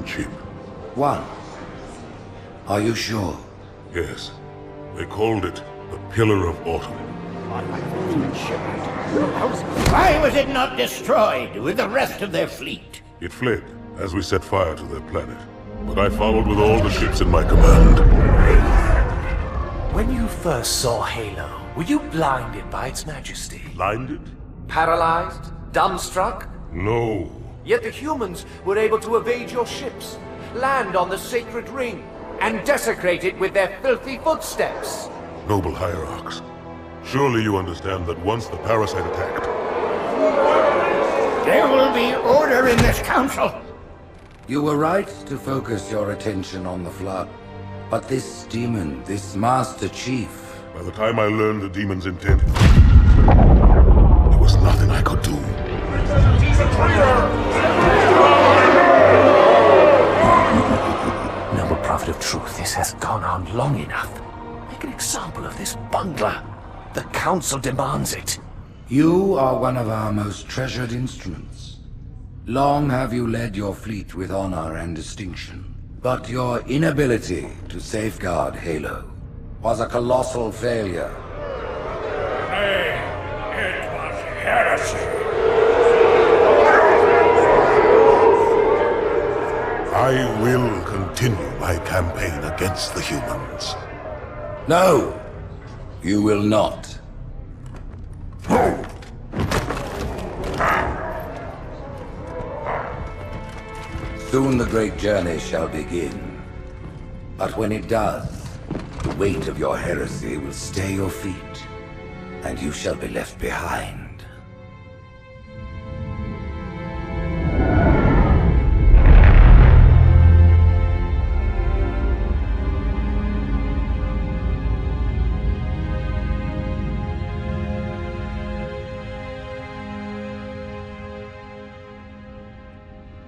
chip. One. Are you sure? Yes. They called it the Pillar of Autumn. Why was it not destroyed with the rest of their fleet? It fled as we set fire to their planet. But I followed with all the ships in my command. When you first saw Halo, were you blinded by its majesty? Blinded? Paralyzed? Dumbstruck? No. Yet the humans were able to evade your ships, land on the sacred ring, and desecrate it with their filthy footsteps. Noble Hierarchs, surely you understand that once the parasite attacked... There will be order in this council. You were right to focus your attention on the Flood. But this demon, this Master Chief... By the time I learned the demon's intent, there was nothing I could do. He's a traitor! Noble Prophet of Truth, this has gone on long enough. Make an example of this bungler. The Council demands it. You are one of our most treasured instruments. Long have you led your fleet with honor and distinction. But your inability to safeguard Halo was a colossal failure. Hey, it was heresy. I will continue my campaign against the humans. No, you will not. Soon the great journey shall begin. But when it does, the weight of your heresy will stay your feet, and you shall be left behind.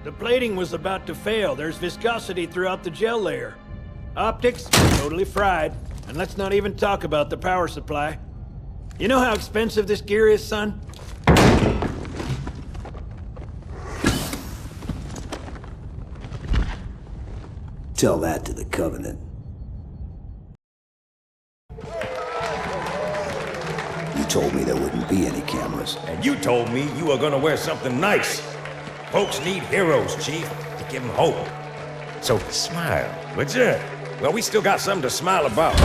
The plating was about to fail. There's viscosity throughout the gel layer. Optics, totally fried. And let's not even talk about the power supply. You know how expensive this gear is, son? Tell that to the Covenant. You told me there wouldn't be any cameras. And you told me you were gonna wear something nice. Folks need heroes, Chief, to give them hope. So smile, would you? Well, we still got something to smile about.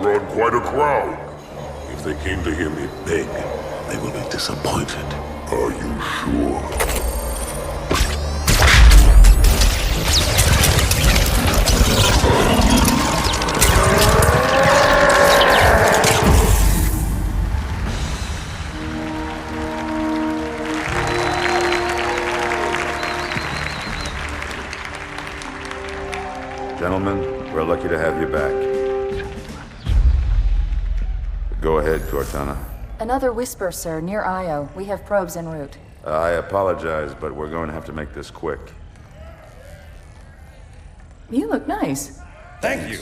Drawn quite a crowd. If they came to hear me beg, they will be disappointed. Are you sure? Gentlemen, we're lucky to have you back. Go ahead, Cortana. Another whisper, sir, near Io. We have probes en route. I apologize, but we're going to have to make this quick. You look nice. Thank you.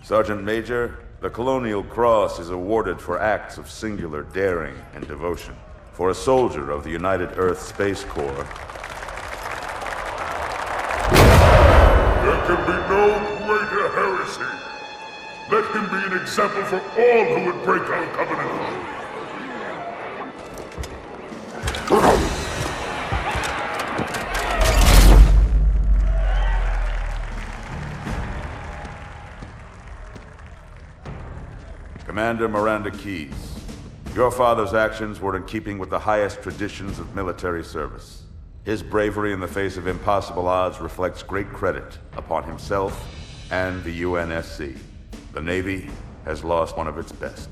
Sergeant Major, the Colonial Cross is awarded for acts of singular daring and devotion. For a soldier of the United Earth Space Corps. There can be no greater heresy. Let him be an example for all who would break our covenant. Commander Miranda Keyes, your father's actions were in keeping with the highest traditions of military service. His bravery in the face of impossible odds reflects great credit upon himself and the UNSC. The Navy has lost one of its best.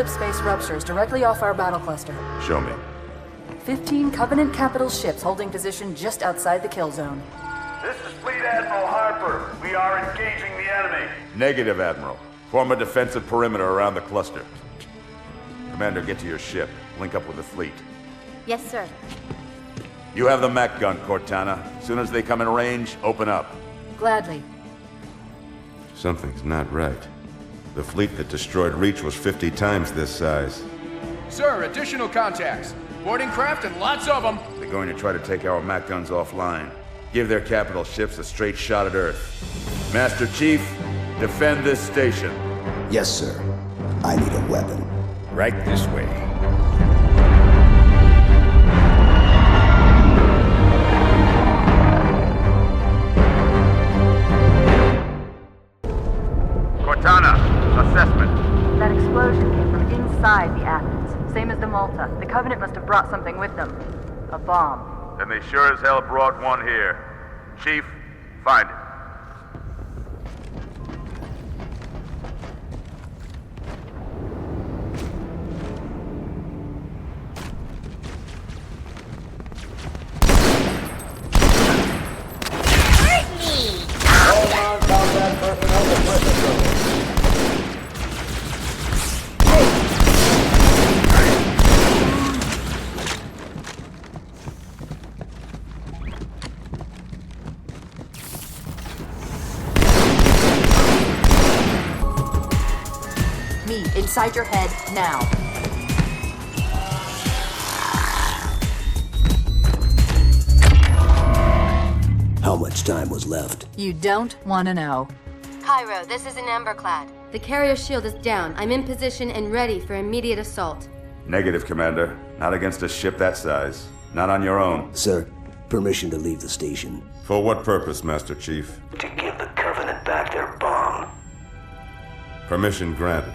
ellipse-space ruptures directly off our battle cluster. Show me. 15 Covenant capital ships holding position just outside the kill zone. This is Fleet Admiral Harper. We are engaging the enemy. Negative, Admiral. Form a defensive perimeter around the cluster. Commander, get to your ship. Link up with the fleet. Yes, sir. You have the mech gun, Cortana. As soon as they come in range, open up. Gladly. Something's not right. The fleet that destroyed Reach was 50 times this size. Sir, additional contacts. Boarding craft and lots of them. They're going to try to take our mech guns offline. Give their capital ships a straight shot at Earth. Master Chief, defend this station. Yes, sir. I need a weapon. Right this way. Cortana, assessment. That explosion came from inside the Athens. Same as the Malta. The Covenant must have brought something with them. A bomb. Then they sure as hell brought one here. Chief, find it. Me, inside your head, now. How much time was left? You don't want to know. Cairo, this is an Emberclad. The carrier shield is down. I'm in position and ready for immediate assault. Negative, Commander. Not against a ship that size. Not on your own. Sir, permission to leave the station. For what purpose, Master Chief? To give the Covenant back their bomb. Permission granted.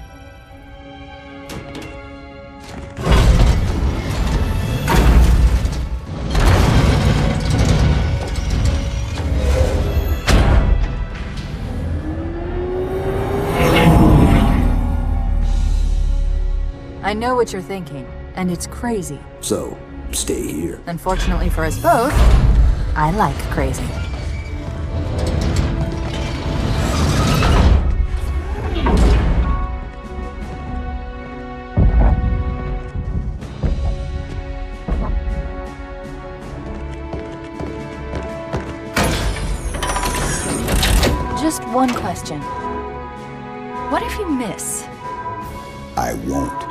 I know what you're thinking, and it's crazy. So, stay here. Unfortunately for us both, I like crazy. Just one question. What if you miss? I won't.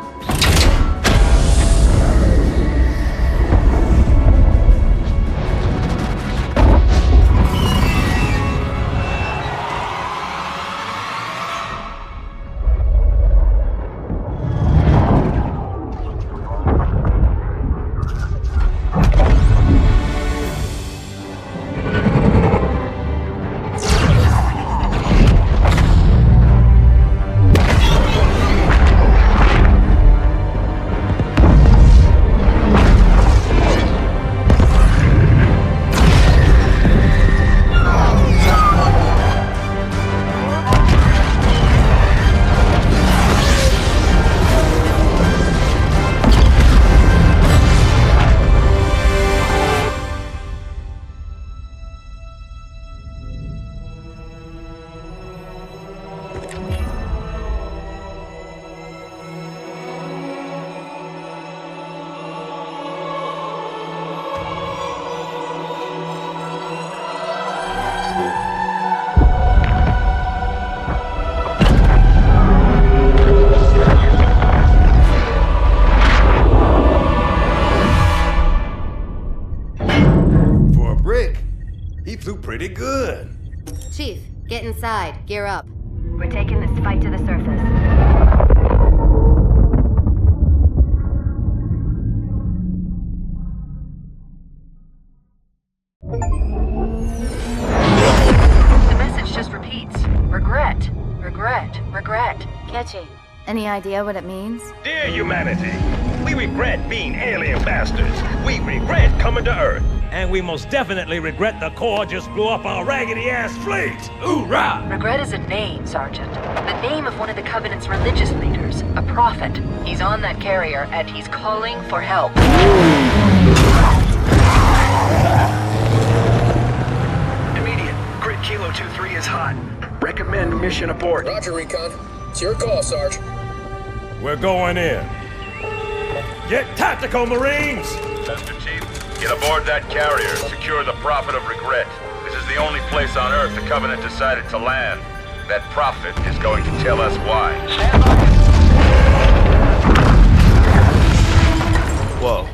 Pretty good. Chief, get inside. Gear up. We're taking this fight to the surface. The message just repeats. Regret. Regret. Regret. Catchy. Any idea what it means? Dear humanity, we regret being alien bastards. We regret coming to Earth. And we most definitely regret the Corps just blew up our raggedy-ass fleet! Hoorah! Regret is a name, Sergeant. The name of one of the Covenant's religious leaders, a prophet. He's on that carrier, and he's calling for help. Immediate. Grid Kilo 2-3 is hot. Recommend mission abort. Roger, Recon. It's your call, Sarge. We're going in. Get tactical, Marines! Master Chief, get aboard that carrier. Secure the Prophet of Regret. This is the only place on Earth the Covenant decided to land. That Prophet is going to tell us why. Stand by. Whoa.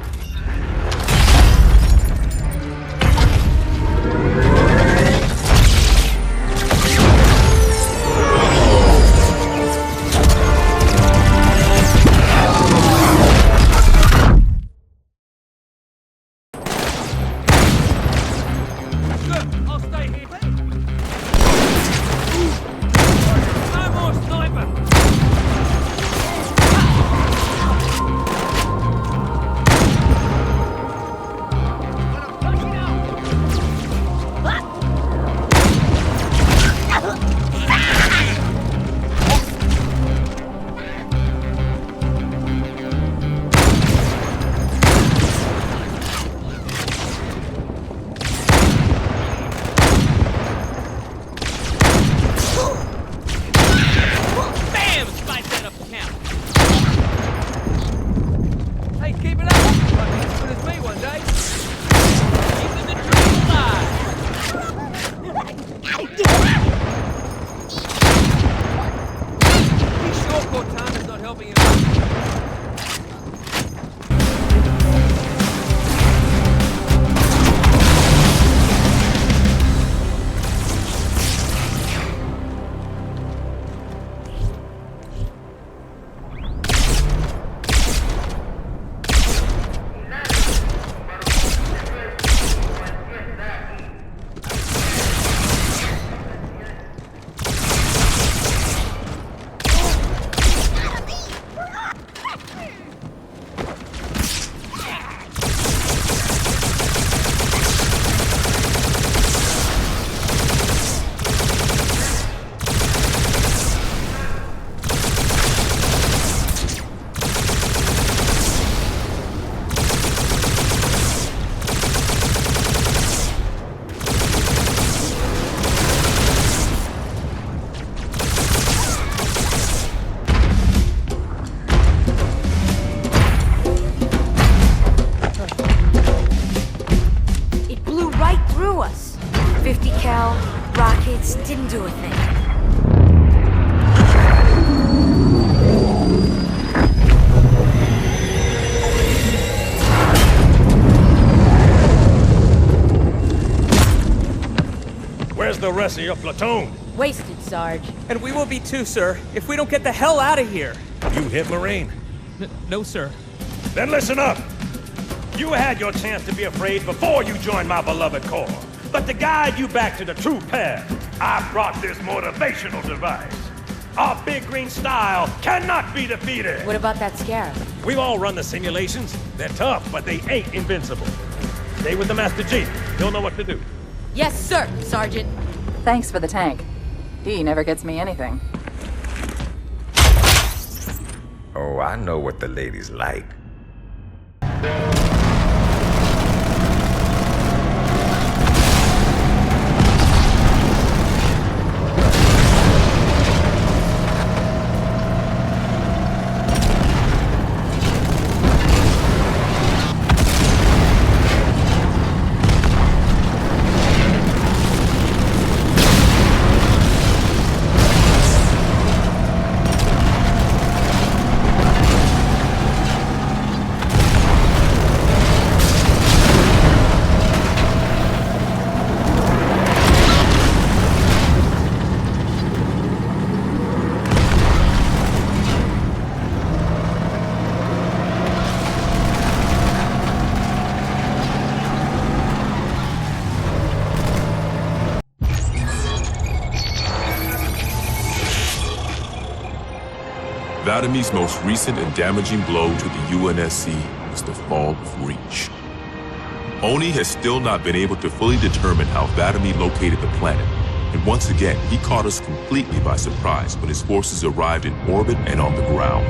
Didn't do a thing. Where's the rest of your platoon? Wasted, Sarge. And we will be too, sir, if we don't get the hell out of here. You hit Marine? No, sir. Then listen up. You had your chance to be afraid before you joined my beloved Corps. But to guide you back to the true path, I brought this motivational device. Our big green style cannot be defeated. What about that Scarab? We've all run the simulations. They're tough, but they ain't invincible. Stay with the Master Chief. He'll know what to do. Yes, sir, Sergeant. Thanks for the tank. He never gets me anything. Oh, I know what the ladies like. Vadamy's most recent and damaging blow to the UNSC was the fall of Reach. Oni has still not been able to fully determine how Vadamir located the planet, and once again, he caught us completely by surprise when his forces arrived in orbit and on the ground.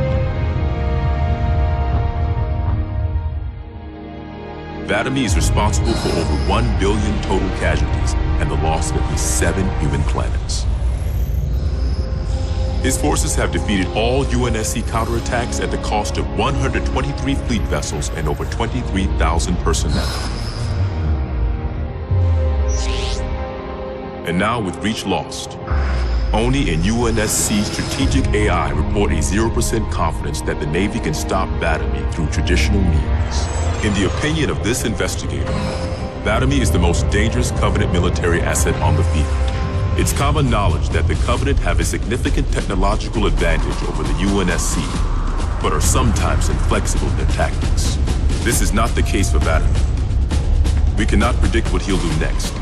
Vadamir is responsible for over 1 billion total casualties and the loss of at least 7 human planets. His forces have defeated all UNSC counterattacks at the cost of 123 fleet vessels and over 23,000 personnel. And now with Reach lost, Oni and UNSC strategic AI report a 0% confidence that the Navy can stop Vadamir through traditional means. In the opinion of this investigator, Vadamir is the most dangerous Covenant military asset on the field. It's common knowledge that the Covenant have a significant technological advantage over the UNSC, but are sometimes inflexible in their tactics. This is not the case for Vadamir. We cannot predict what he'll do next,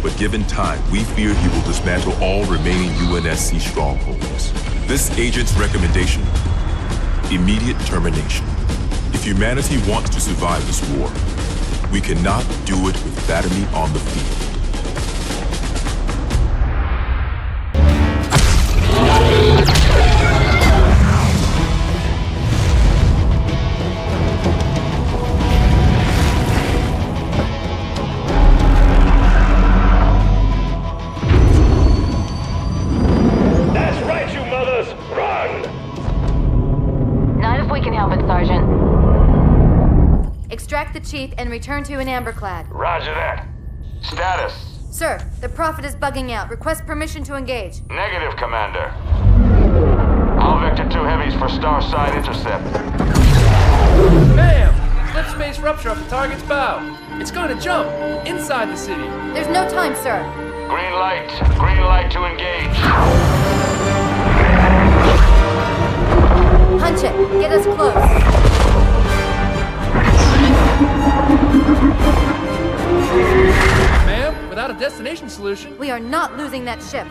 but given time, we fear he will dismantle all remaining UNSC strongholds. This agent's recommendation? Immediate termination. If humanity wants to survive this war, we cannot do it with Vadamir on the field. Extract the Chief and return to an Amberclad. Roger that. Status? Sir, the Prophet is bugging out. Request permission to engage. Negative, Commander. All Vector 2 heavies for Starside intercept. Bam! Slip space rupture off the target's bow. It's going to jump inside the city. There's no time, sir. Green light. Green light to engage. Punch it. Get us close. Ma'am, without a destination solution... We are not losing that ship.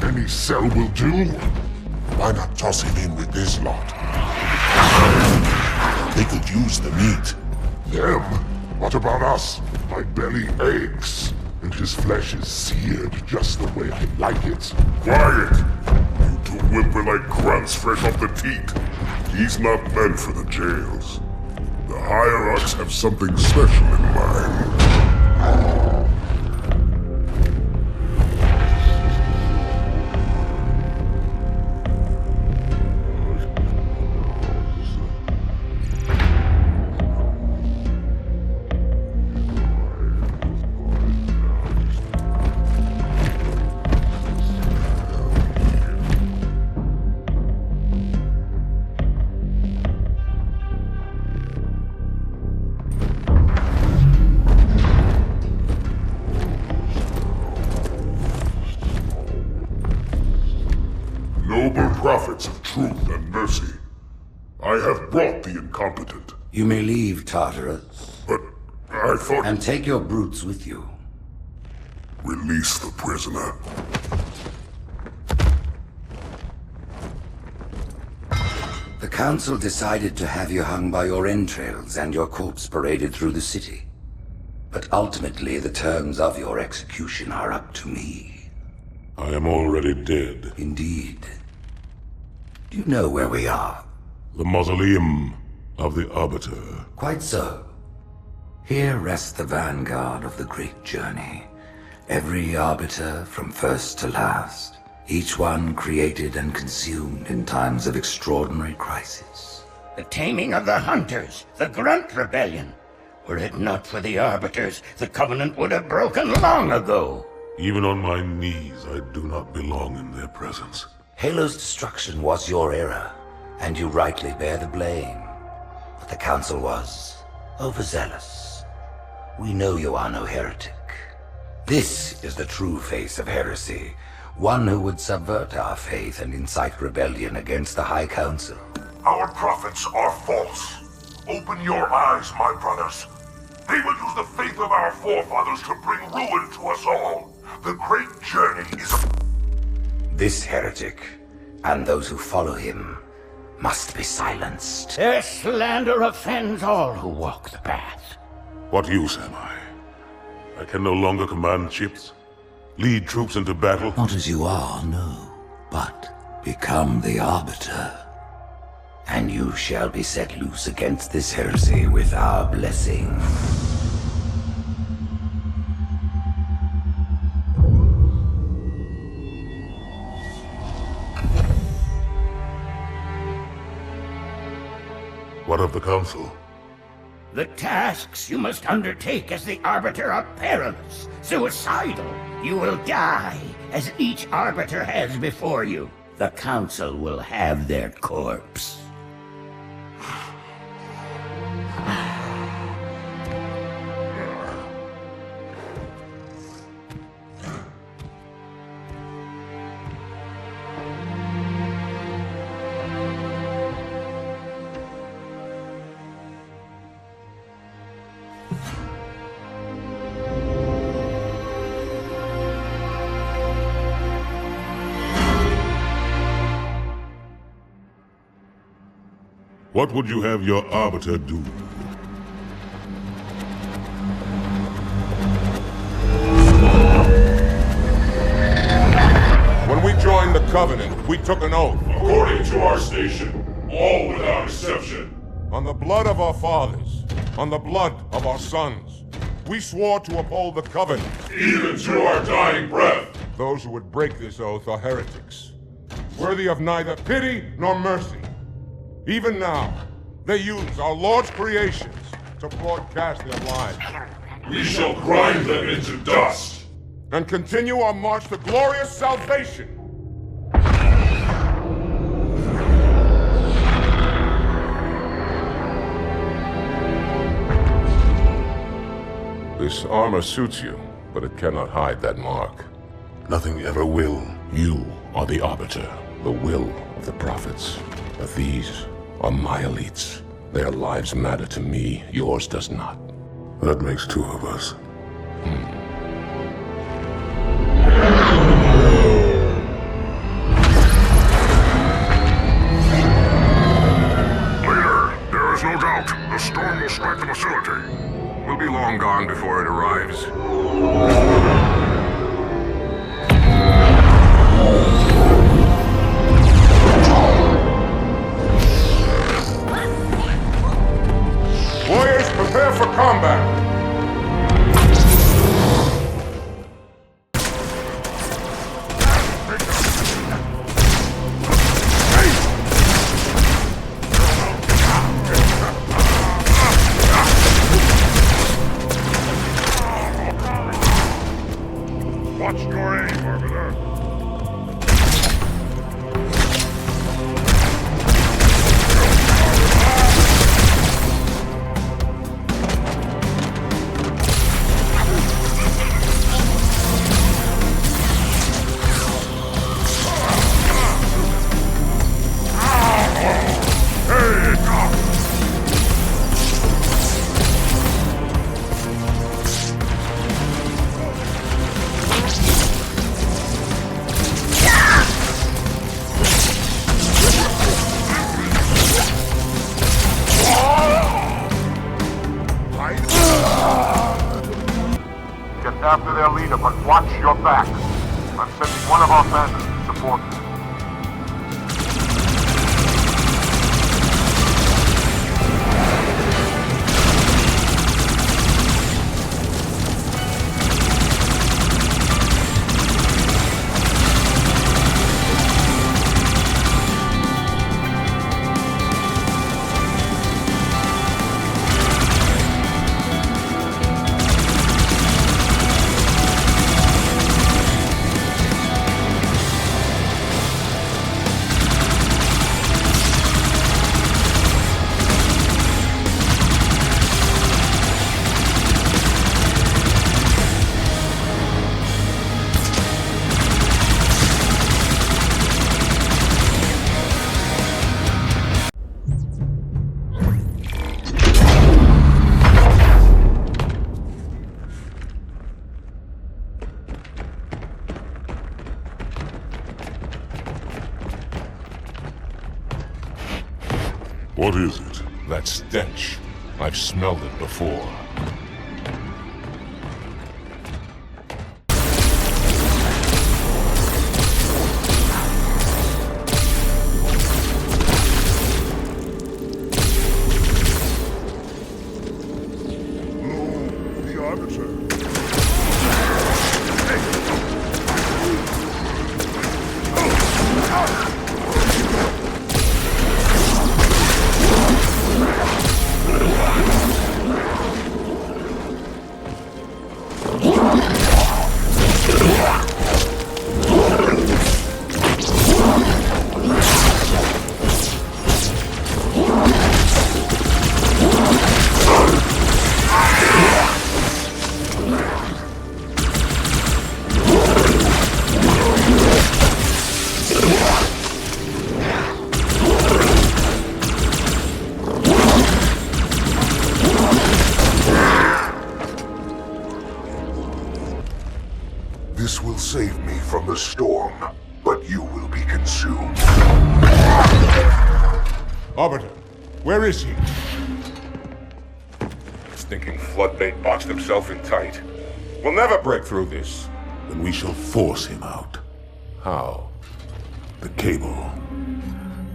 Any cell will do. Why not toss him in with this lot? They could use the meat. Them? What about us? My belly aches, and his flesh is seared just the way I like it. Quiet! You two whimper like grunts fresh off the teat. He's not meant for the jails. The Hierarchs have something special in mind. Prophets of truth and mercy, I have brought the incompetent. You may leave, Tartarus. But I thought... And take your brutes with you. Release the prisoner. The Council decided to have you hung by your entrails and your corpse paraded through the city. But ultimately, the terms of your execution are up to me. I am already dead. Indeed. Do you know where we are? The mausoleum of the Arbiter. Quite so. Here rests the vanguard of the great journey. Every Arbiter from first to last. Each one created and consumed in times of extraordinary crisis. The taming of the Hunters, the Grunt Rebellion. Were it not for the Arbiters, the Covenant would have broken long ago. Even on my knees, I do not belong in their presence. Halo's destruction was your error, and you rightly bear the blame. But the Council was overzealous. We know you are no heretic. This is the true face of heresy, one who would subvert our faith and incite rebellion against the High Council. Our prophets are false. Open your eyes, my brothers. They will use the faith of our forefathers to bring ruin to us all. The great journey is... This heretic, and those who follow him, must be silenced. Their slander offends all who walk the path. What use am I? I can no longer command ships, lead troops into battle. Not as you are, no, but become the Arbiter. And you shall be set loose against this heresy with our blessing. What of the Council? The tasks you must undertake as the Arbiter are perilous, suicidal. You will die, as each Arbiter has before you. The Council will have their corpse. What would you have your Arbiter do? When we joined the Covenant, we took an oath. According to our station, all without exception. On the blood of our fathers, on the blood of our sons, we swore to uphold the Covenant. Even to our dying breath. Those who would break this oath are heretics, worthy of neither pity nor mercy. Even now, they use our Lord's creations to broadcast their lies. We shall grind them into dust. And continue our march to glorious salvation. This armor suits you, but it cannot hide that mark. Nothing ever will. You are the Arbiter, The will of the prophets. But these are my elites. Their lives matter to me, yours does not. That makes two of us. Leader, there is no doubt the storm will strike the facility. We'll be long gone before it arrives. Warriors, prepare for combat! Watch your aim, Arbiter. Get after their leader, but watch your back. I'm sending one of our bandits to support them. What is it? That stench. I've smelled it before. The Arbiter. This will save me from the storm, but you will be consumed. Arbiter, where is he? Stinking floodbait boxed himself in tight. We'll never break through this. Then we shall force him out. How? The cable.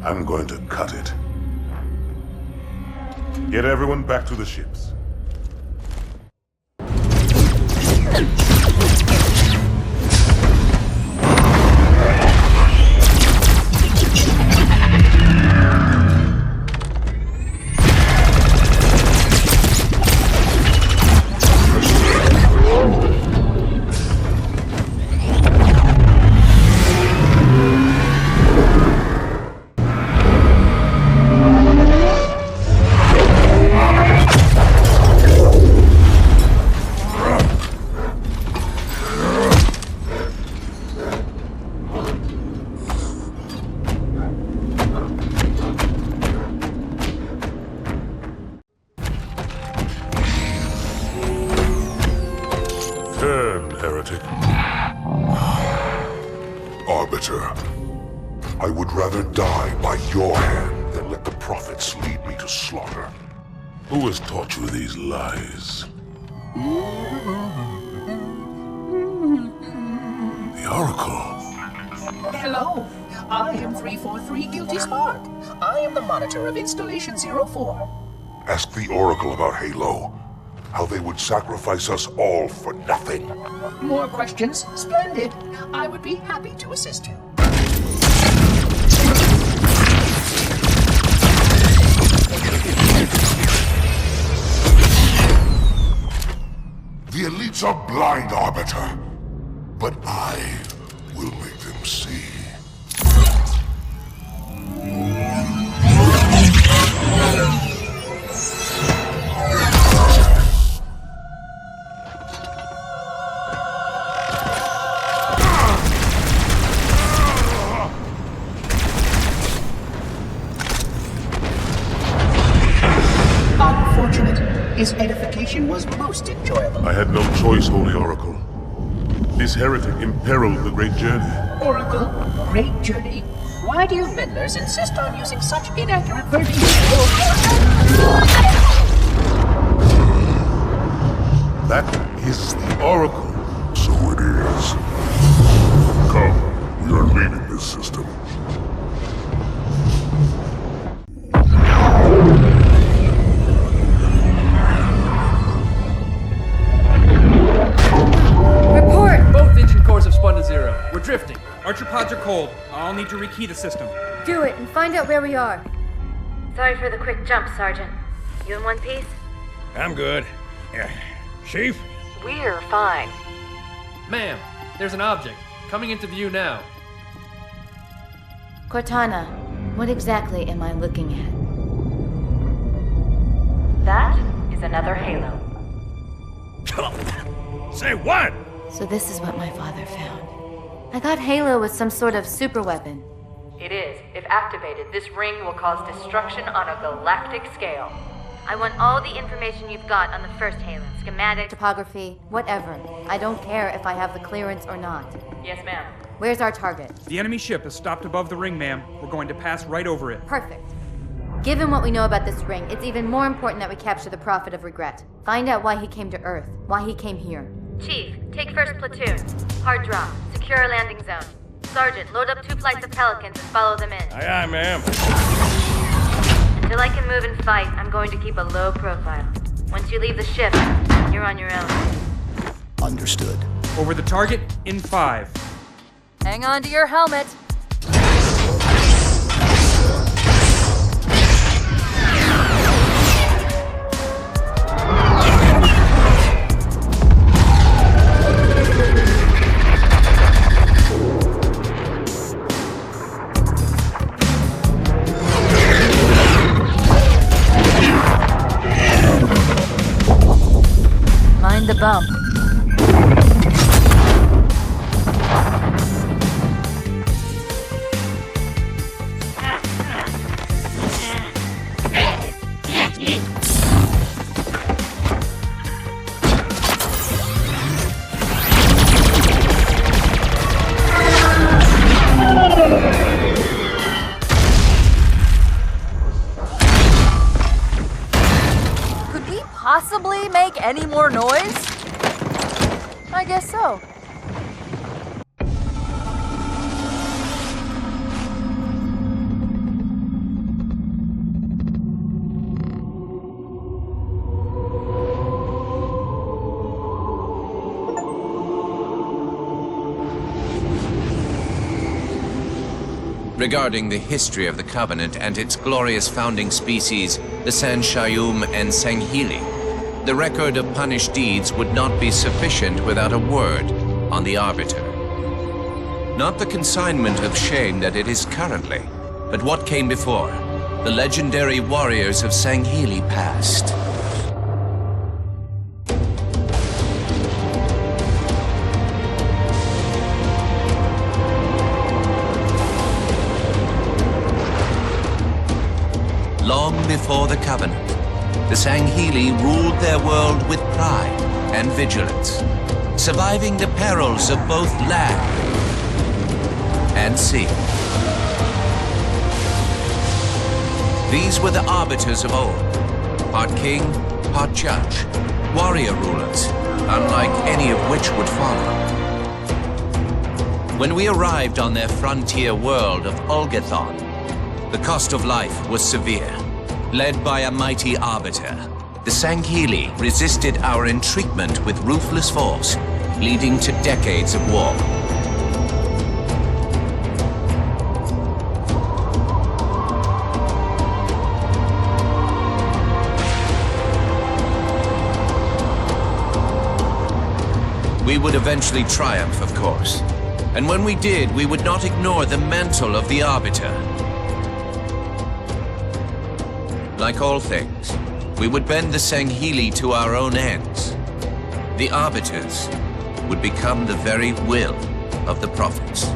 I'm going to cut it. Get everyone back to the ships. Heretic. Arbiter, I would rather die by your hand than let the prophets lead me to slaughter. Who has taught you these lies? The Oracle. Hello, I am 343 Guilty Spark. I am the monitor of Installation 04. Ask the Oracle about Halo. How they would sacrifice us all for nothing. More questions? Splendid. I would be happy to assist you. The elites are blind, Arbiter. But I will make them see. His edification was most enjoyable. I had no choice, Holy Oracle. This heretic imperiled the great journey. Oracle, great journey? Why do you meddlers insist on using such inaccurate verbiage? That is the Oracle. So it is. Come, we are leaving this system. We're drifting. Archer pods are cold. I'll need to rekey the system. Do it and find out where we are. Sorry for the quick jump, Sergeant. You in one piece? I'm good. Chief? We're fine. Ma'am, there's an object coming into view now. Cortana, what exactly am I looking at? That is another Halo. Say what? So this is what my father found. I thought Halo was some sort of super weapon. It is. If activated, this ring will cause destruction on a galactic scale. I want all the information you've got on the first Halo. Schematic, topography, whatever. I don't care if I have the clearance or not. Yes, ma'am. Where's our target? The enemy ship is stopped above the ring, ma'am. We're going to pass right over it. Perfect. Given what we know about this ring, it's even more important that we capture the Prophet of Regret. Find out why he came to Earth, why he came here. Chief, take first platoon. Hard drop. Secure a landing zone. Sergeant, load up 2 flights of Pelicans and follow them in. Aye, aye, ma'am. Until I can move and fight, I'm going to keep a low profile. Once you leave the ship, you're on your own. Understood. Over the target in 5. Hang on to your helmet. Mind the bump. Could we possibly make any more noise? I guess so. Regarding the history of the Covenant and its glorious founding species, the Sanshayum and Sanghili, the record of punished deeds would not be sufficient without a word on the Arbiter. Not the consignment of shame that it is currently, but what came before, the legendary warriors of Sanghili past. Long before the Covenant, the Sanghili ruled their world with pride and vigilance, surviving the perils of both land and sea. These were the arbiters of old, part king, part judge, warrior rulers, unlike any of which would follow. When we arrived on their frontier world of Ulgathon, the cost of life was severe. Led by a mighty arbiter, the Sanghili resisted our intriguement with ruthless force, leading to decades of war. We would eventually triumph, of course. And when we did, we would not ignore the mantle of the Arbiter. Like all things, we would bend the Sanghili to our own ends. The Arbiters would become the very will of the Prophets.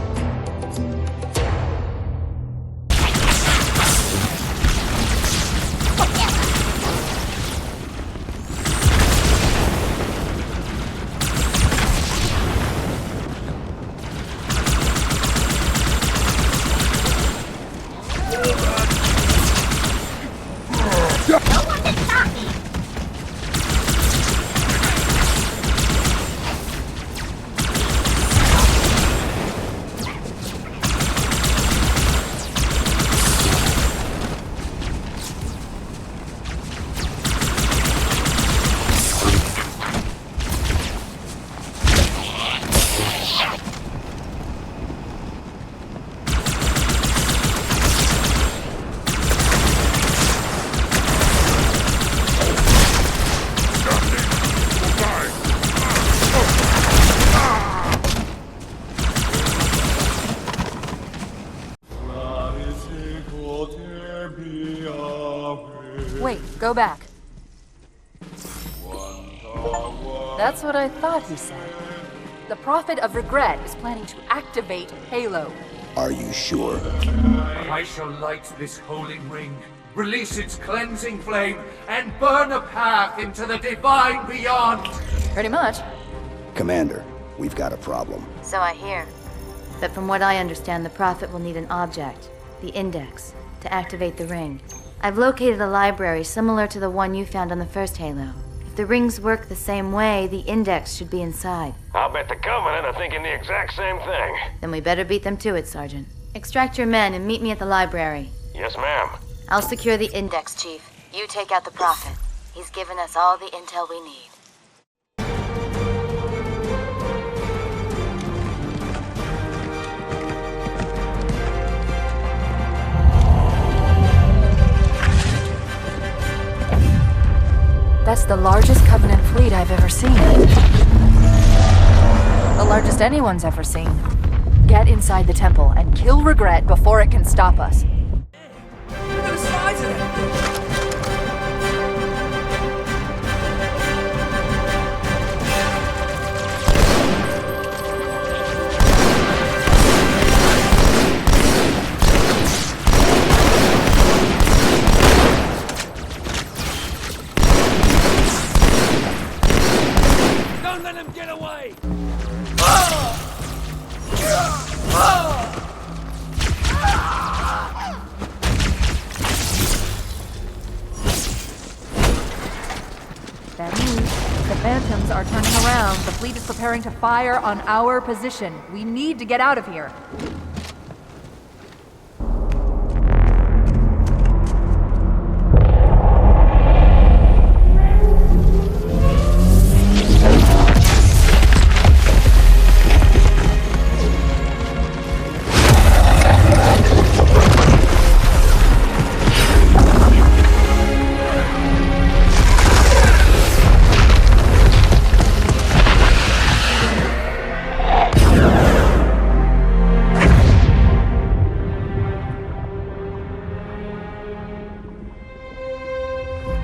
Wait, go back. That's what I thought he said. The Prophet of Regret is planning to activate Halo. Are you sure? I shall light this holy ring, release its cleansing flame, and burn a path into the divine beyond. Pretty much. Commander, we've got a problem. So I hear. But from what I understand, the Prophet will need an object, the Index, to activate the ring. I've located a library similar to the one you found on the first Halo. If the rings work the same way, the index should be inside. I'll bet the Covenant are thinking the exact same thing. Then we better beat them to it, Sergeant. Extract your men and meet me at the library. Yes, ma'am. I'll secure the index, Chief. You take out the Prophet. He's given us all the intel we need. That's the largest Covenant fleet I've ever seen. The largest anyone's ever seen. Get inside the temple and kill Regret before it can stop us. Look at the size of that thing! Don't let him get away! That means the Phantoms are turning around. The fleet is preparing to fire on our position. We need to get out of here.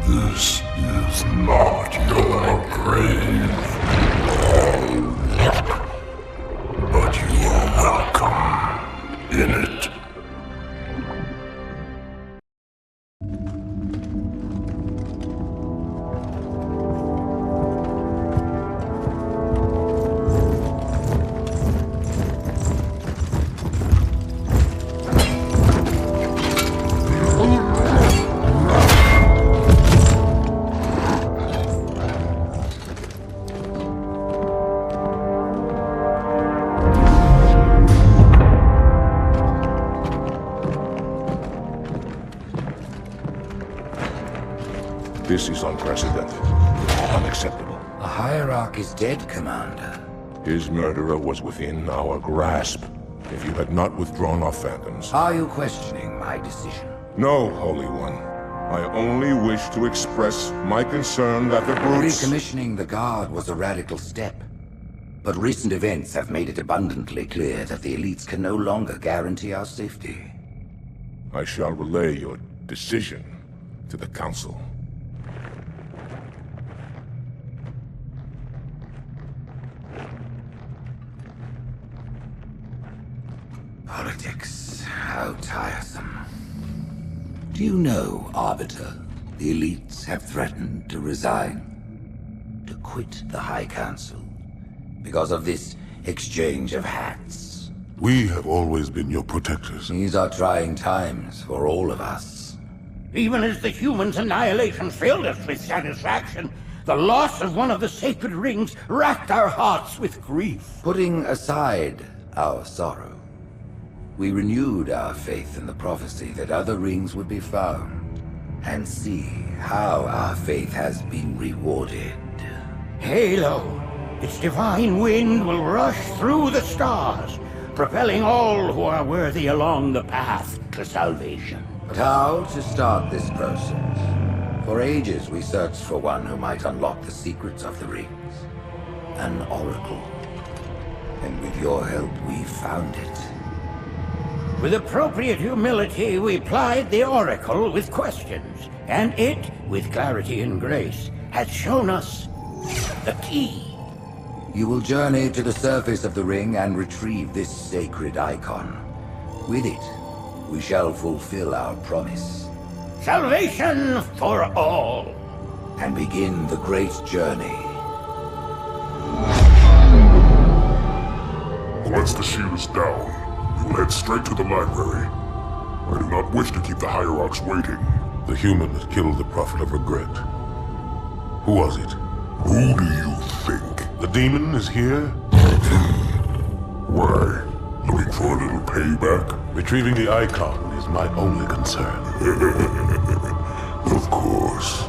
This is not your grave, but you are welcome in it. This is unprecedented. Unacceptable. The Hierarch is dead, Commander. His murderer was within our grasp. If you had not withdrawn our Phantoms... Are you questioning my decision? No, Holy One. I only wish to express my concern that the brutes... Recommissioning the Guard was a radical step. But recent events have made it abundantly clear that the elites can no longer guarantee our safety. I shall relay your decision to the Council. Politics, how tiresome. Do you know, Arbiter, the elites have threatened to resign, to quit the High Council, because of this exchange of hats? We have always been your protectors. These are trying times for all of us. Even as the humans' annihilation filled us with satisfaction, the loss of one of the sacred rings racked our hearts with grief. Putting aside our sorrow, we renewed our faith in the prophecy that other rings would be found, and see how our faith has been rewarded. Halo, its divine wind will rush through the stars, propelling all who are worthy along the path to salvation. But how to start this process? For ages we searched for one who might unlock the secrets of the rings. An oracle. And with your help we found it. With appropriate humility, we plied the Oracle with questions, and it, with clarity and grace, has shown us the key. You will journey to the surface of the ring and retrieve this sacred icon. With it, we shall fulfill our promise. Salvation for all. And begin the great journey. Once the shield is down, we will head straight to the library. I do not wish to keep the Hierarchs waiting. The human that killed the Prophet of Regret. Who was it? Who do you think? The demon is here? Why? Looking for a little payback? Retrieving the icon is my only concern. Of course.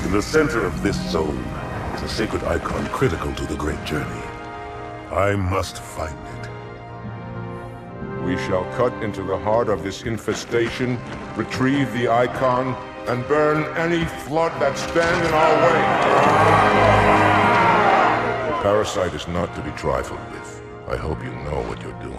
In the center of this zone is a sacred icon critical to the great journey. I must find it. We shall cut into the heart of this infestation, retrieve the icon, and burn any flood that stand in our way. The parasite is not to be trifled with. I hope you know what you're doing.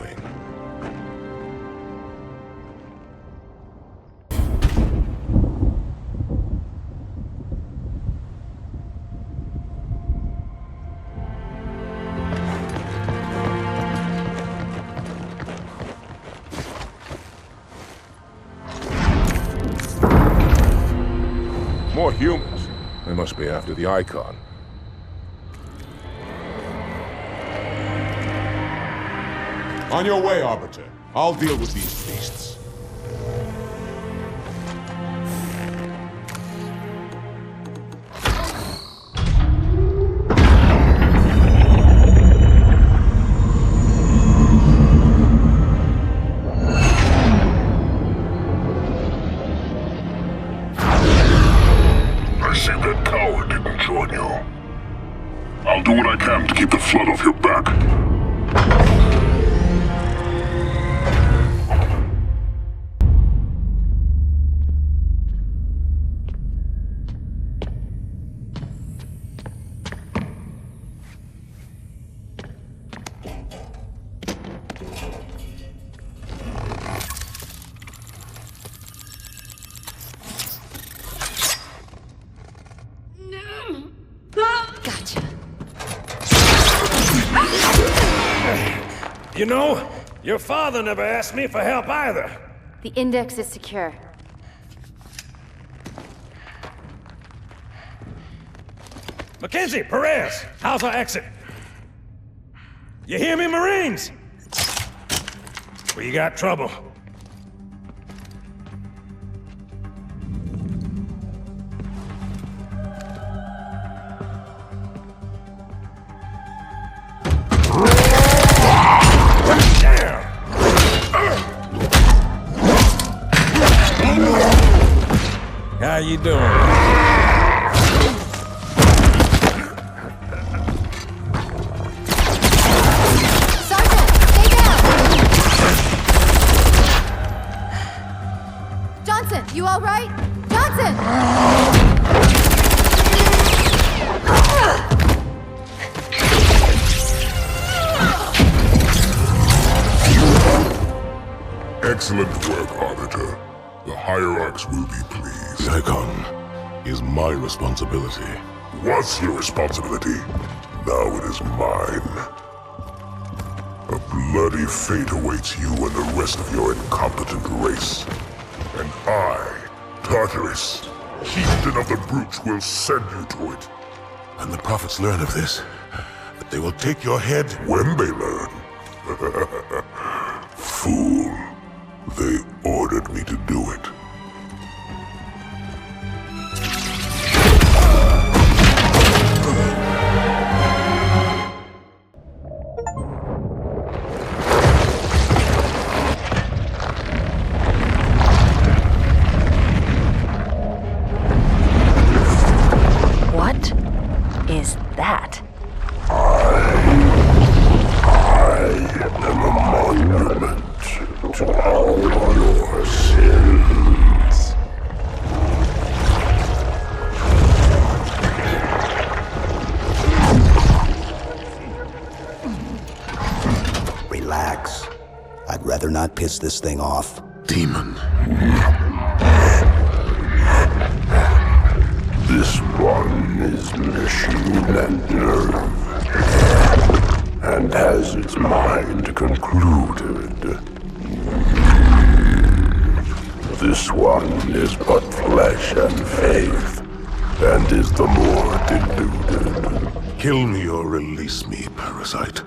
More humans. They must be after the icon. On your way, Arbiter. I'll deal with these beasts. I'll do what I can to keep the flood off your back. Gotcha. You know, your father never asked me for help either. The index is secure. Mackenzie, Perez, how's our exit? You hear me, Marines? We got trouble. How you doing? Sergeant, stay down! Johnson, you all right? Johnson! Excellent work, Arbiter. The Hierarchs will be pleased. The Icon is my responsibility. Was your responsibility. Now it is mine. A bloody fate awaits you and the rest of your incompetent race. And I, Tartarus, chieftain of the Brutes, will send you to it. And the prophets learn of this, that they will take your head when they learn. Fool. They ordered me to do it. What is that? I am a monument to all your sins. Relax. I'd rather not piss this thing off. Demon. This one is machine and nerve, and has its mind concluded. This one is but flesh and faith, and is the more deluded. Kill me or release me, parasite.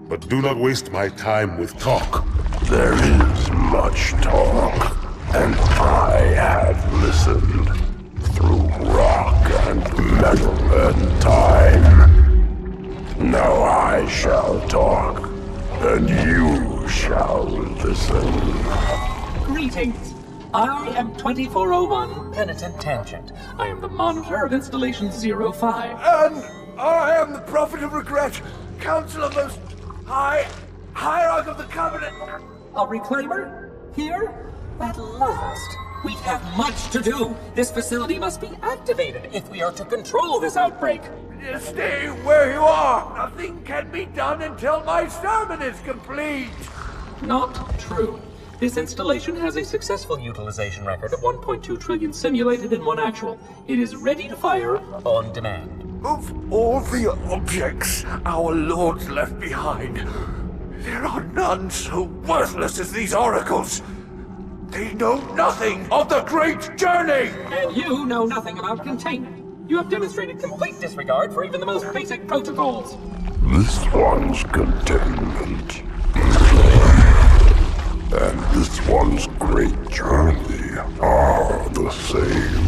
But do not waste my time with talk. There is much talk, and I have listened through rock and metal and time. Now I shall talk, and you shall listen. Greetings. I am 2401 Penitent Tangent. I am the monitor of Installation 05. And I am the Prophet of Regret, Counselor Most High, Hierarch of the Covenant. A reclaimer? Here? At last. We have much to do. This facility must be activated if we are to control this outbreak. Stay where you are. Nothing can be done until my sermon is complete. Not true. This installation has a successful utilization record of 1.2 trillion simulated and 1 actual. It is ready to fire on demand. Of all the objects our lords left behind, there are none so worthless as these oracles. They know nothing of the great journey! And you know nothing about containment. You have demonstrated complete disregard for even the most basic protocols. This one's containment. And this one's great journey are the same.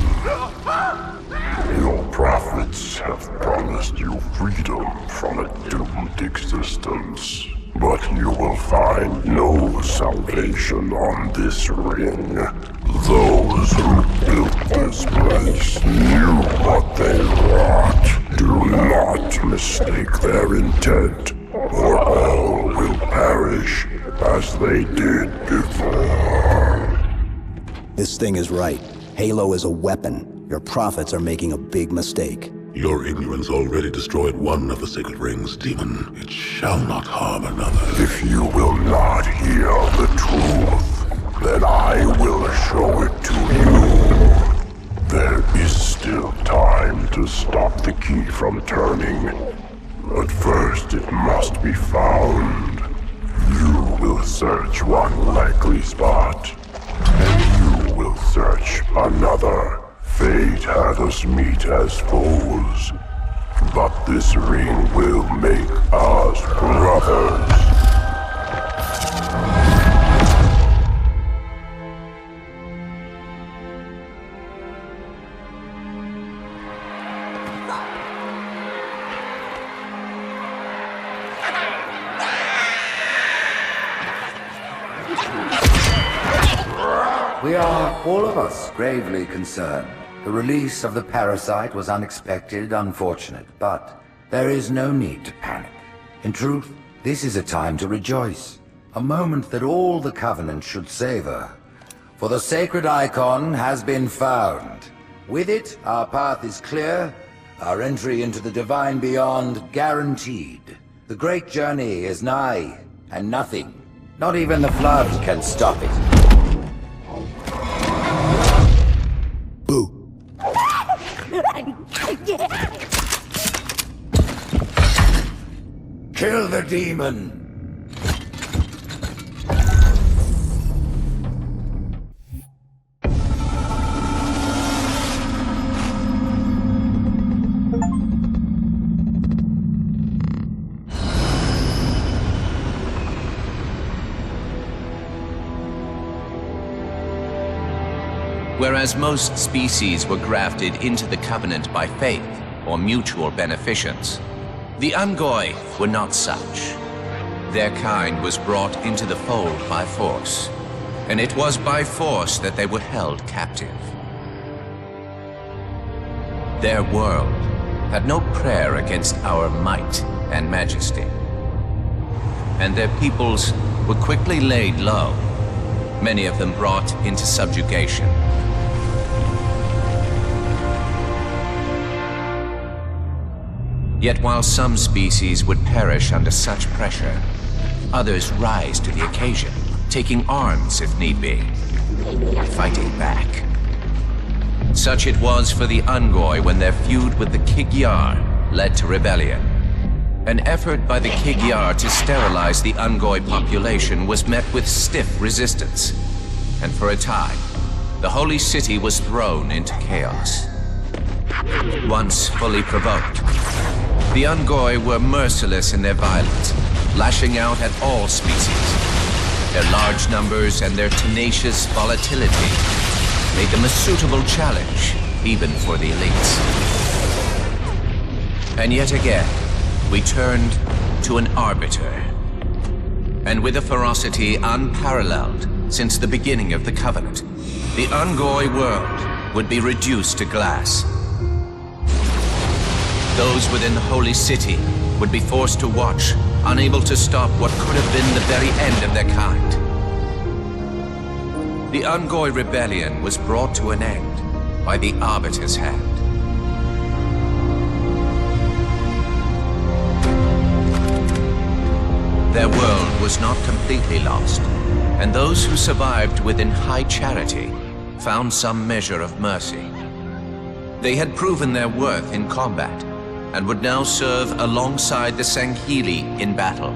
Your prophets have promised you freedom from a doomed existence. But you will find no salvation on this ring. Those who built this place knew what they wrought. Do not mistake their intent, or all will perish as they did before. This thing is right. Halo is a weapon. Your prophets are making a big mistake. Your ignorance already destroyed one of the sacred rings, demon. It shall not harm another. If you will not hear the truth, then I will show it to you. There is still time to stop the key from turning. But first it must be found. You will search one likely spot, and you will search another. Fate had us meet as foes, but this ring will make us brothers. We are, all of us, gravely concerned. The release of the parasite was unexpected, unfortunate, but there is no need to panic. In truth, this is a time to rejoice. A moment that all the Covenant should savor. For the sacred icon has been found. With it, our path is clear, our entry into the divine beyond guaranteed. The great journey is nigh, and nothing, not even the flood, can stop it. Kill the demon! Whereas most species were grafted into the Covenant by faith or mutual beneficence, the Ungoi were not such. Their kind was brought into the fold by force, and it was by force that they were held captive. Their world had no prayer against our might and majesty, and their peoples were quickly laid low, many of them brought into subjugation. Yet while some species would perish under such pressure, others rise to the occasion, taking arms if need be, fighting back. Such it was for the Ungoi when their feud with the Kig-Yar led to rebellion. An effort by the Kig-Yar to sterilize the Ungoi population was met with stiff resistance, and for a time, the Holy City was thrown into chaos. Once fully provoked, the Ungoi were merciless in their violence, lashing out at all species. Their large numbers and their tenacious volatility made them a suitable challenge, even for the elites. And yet again, we turned to an arbiter. And with a ferocity unparalleled since the beginning of the Covenant, the Ungoi world would be reduced to glass. Those within the Holy City would be forced to watch, unable to stop what could have been the very end of their kind. The Ungoi rebellion was brought to an end by the Arbiter's hand. Their world was not completely lost, and those who survived within high charity found some measure of mercy. They had proven their worth in combat, and would now serve alongside the Sanghili in battle.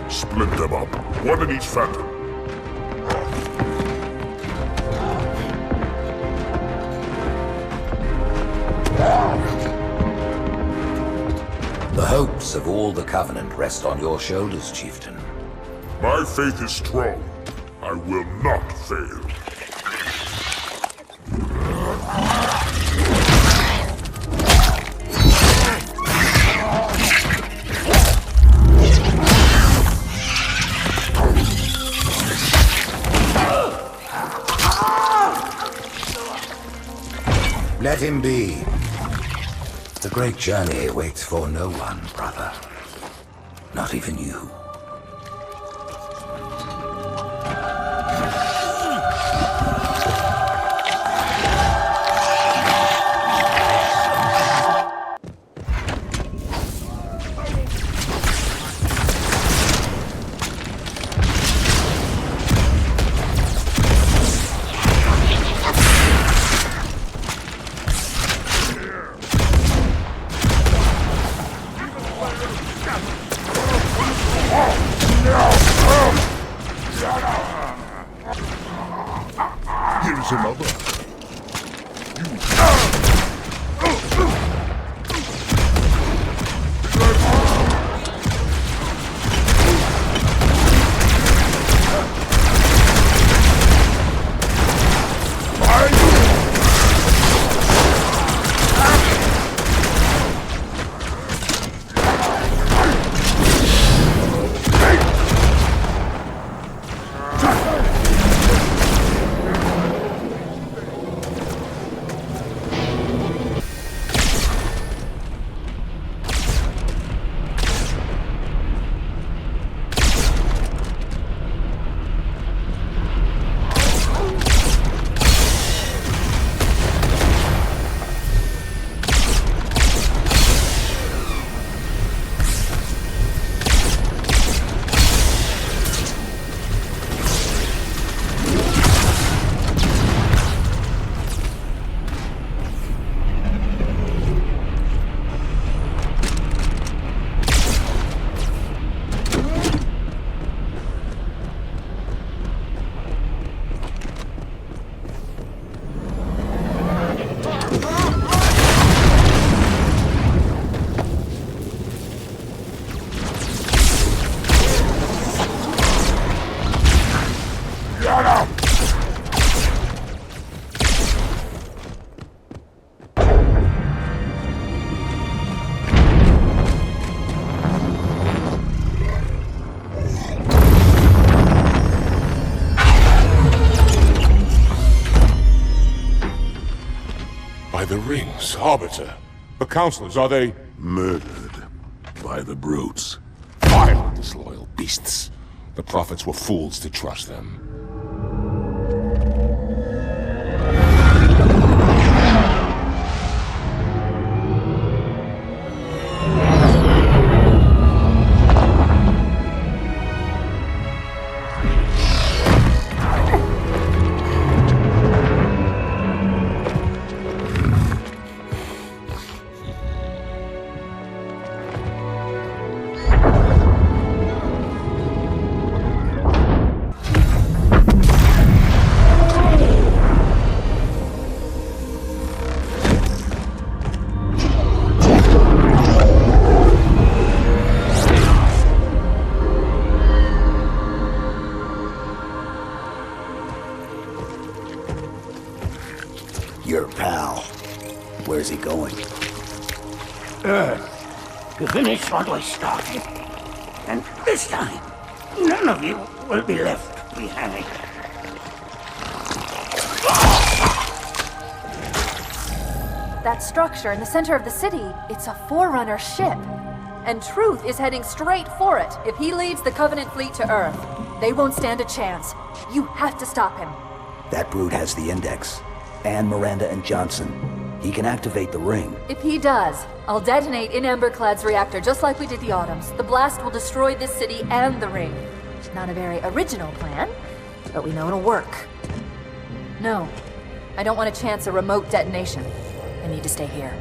Split them up, one in each phantom. The hopes of all the Covenant rest on your shoulders, Chieftain. My faith is strong. I will not fail. Let him be. The great journey waits for no one, brother. Not even you. Here's another. Greetings, Arbiter. The Counselors, are they... Murdered by the brutes. Vile, disloyal beasts. The Prophets were fools to trust them. Your pal. Where's he going? Earth, to finish what I started. And this time, none of you will be left behind. That structure in the center of the city, it's a Forerunner ship. And Truth is heading straight for it. If he leads the Covenant fleet to Earth, they won't stand a chance. You have to stop him. That brute has the Index. And Miranda and Johnson. He can activate the ring. If he does, I'll detonate in Emberclad's reactor just like we did the Autumns. The blast will destroy this city and the ring. Not a very original plan, but we know it'll work. No, I don't want to chance a remote detonation. I need to stay here.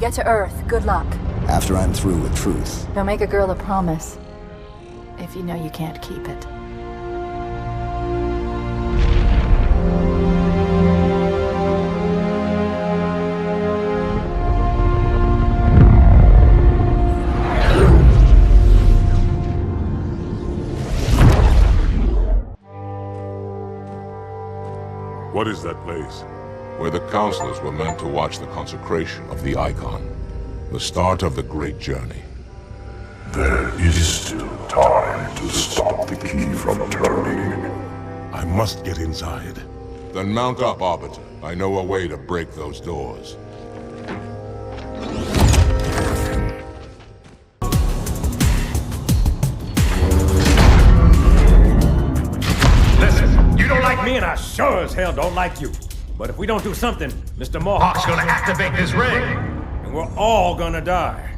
Get to Earth. Good luck. After I'm through with Truth. Don't make a girl a promise if you know you can't keep it. What is that place? Where the Counselors were meant to watch the consecration of the Icon. The start of the Great Journey. There is still time to stop the key from turning. I must get inside. Then mount up, Arbiter. I know a way to break those doors. Listen, you don't like me and I sure as hell don't like you. But if we don't do something, Mr. Mohawk's gonna activate this ring. And we're all gonna die.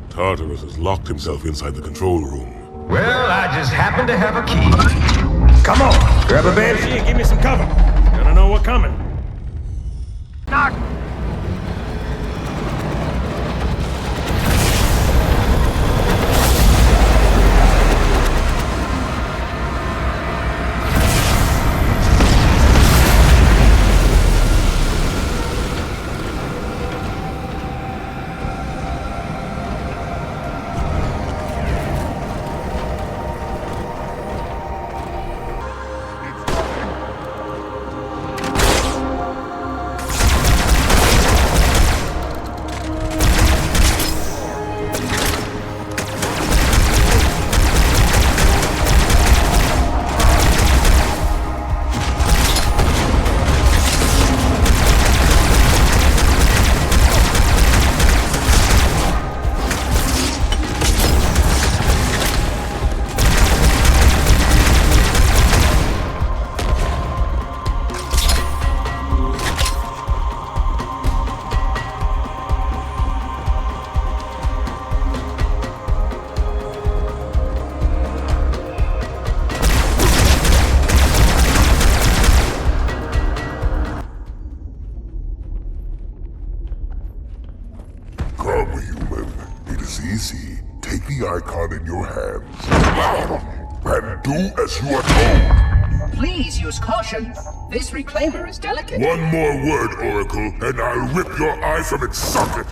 Tartarus has locked himself inside the control room. Well, I just happen to have a key. Come on, grab a banshee and give me some cover. Gonna know we're coming. Knock! easy. Take the icon in your hands and do as you are told. Please use caution. This reclaimer is delicate. One more word, Oracle, and I'll rip your eye from its socket!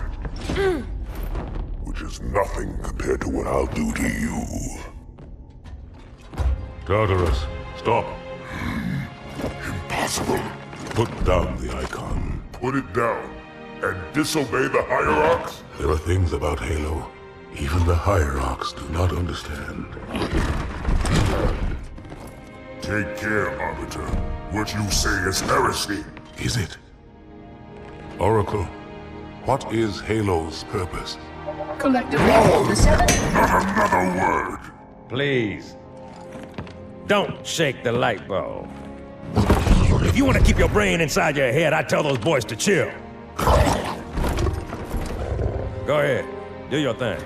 Which is nothing compared to what I'll do to you. Tartarus, stop. Impossible. Put down the icon. Put it down and disobey the Hierarchs? There are things about Halo even the Hierarchs do not understand. Take care, Arbiter. What you say is heresy. Is it? Oracle, what is Halo's purpose? Collectively, the seven... Not another word! Please. Don't shake the light bulb. If you want to keep your brain inside your head, I tell those boys to chill. Go ahead. Do your thing.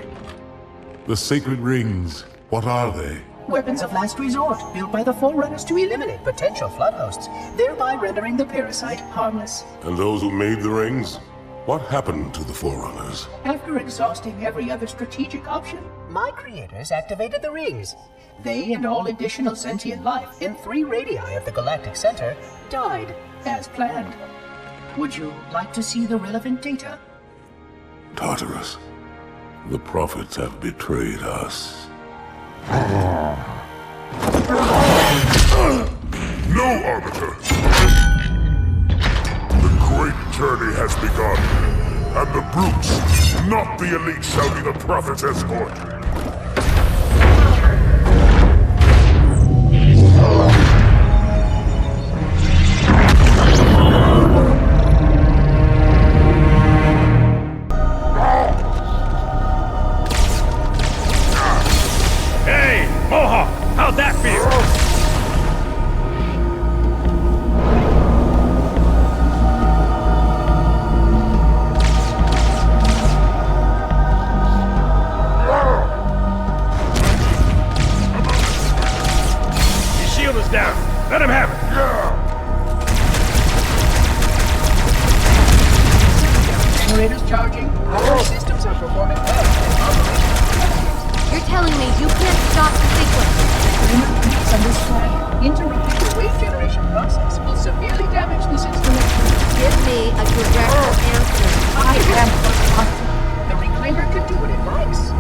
The sacred rings, what are they? Weapons of last resort, built by the Forerunners to eliminate potential flood hosts, thereby rendering the parasite harmless. And those who made the rings? What happened to the Forerunners? After exhausting every other strategic option, my creators activated the rings. They and all additional sentient life in 3 radii of the Galactic Center died as planned. Would you like to see the relevant data? Tartarus, the prophets have betrayed us. No, Arbiter! The great journey has begun, and the brutes, not the elite, shall be the Prophet's escort. Hey, Mohawk, how'd that feel? His shield is down. Let him have it. Generators charging. Our systems are performing well. You're telling me you can't stop the sequence? Interrupting the wave generation process will severely damage this installation. Give me a direct answer. I am the Reclaimer can do what it likes.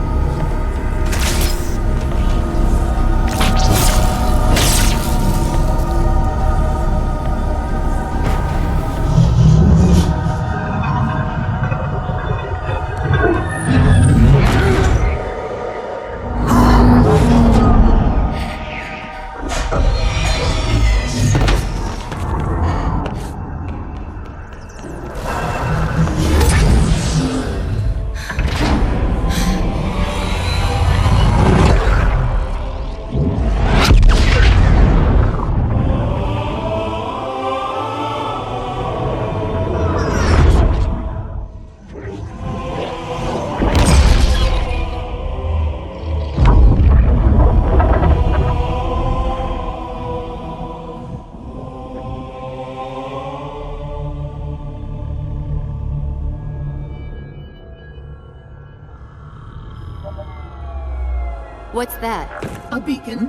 What's that? A beacon.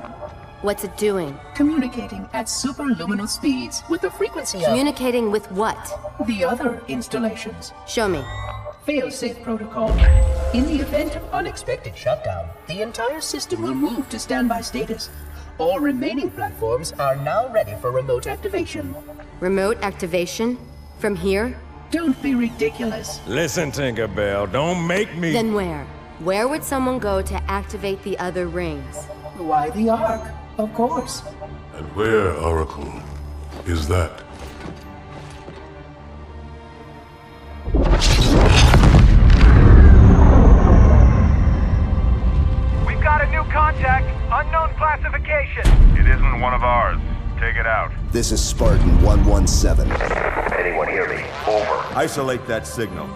What's it doing? Communicating at superluminal speeds with the frequency of... Communicating with what? The other installations. Show me. Fail-safe protocol. In the event of unexpected shutdown, the entire system will move to standby status. All remaining platforms are now ready for remote activation. Remote activation? From here? Don't be ridiculous. Listen, Tinkerbell, don't make me... Then where? Where would someone go to activate the other rings? Why the Ark? Of course. And where, Oracle, is that? We've got a new contact. Unknown classification. It isn't one of ours. Take it out. This is Spartan 117. Anyone hear me? Over. Isolate that signal.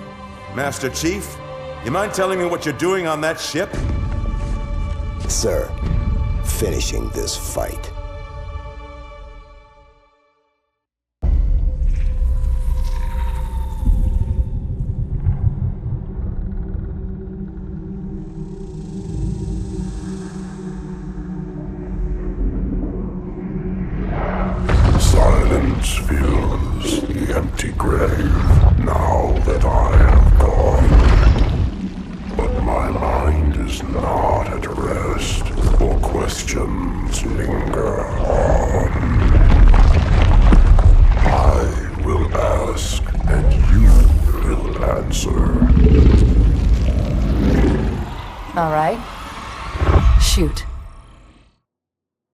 Master Chief, you mind telling me what you're doing on that ship? Sir, finishing this fight. linger on. I will ask, and you will answer. All right. Shoot.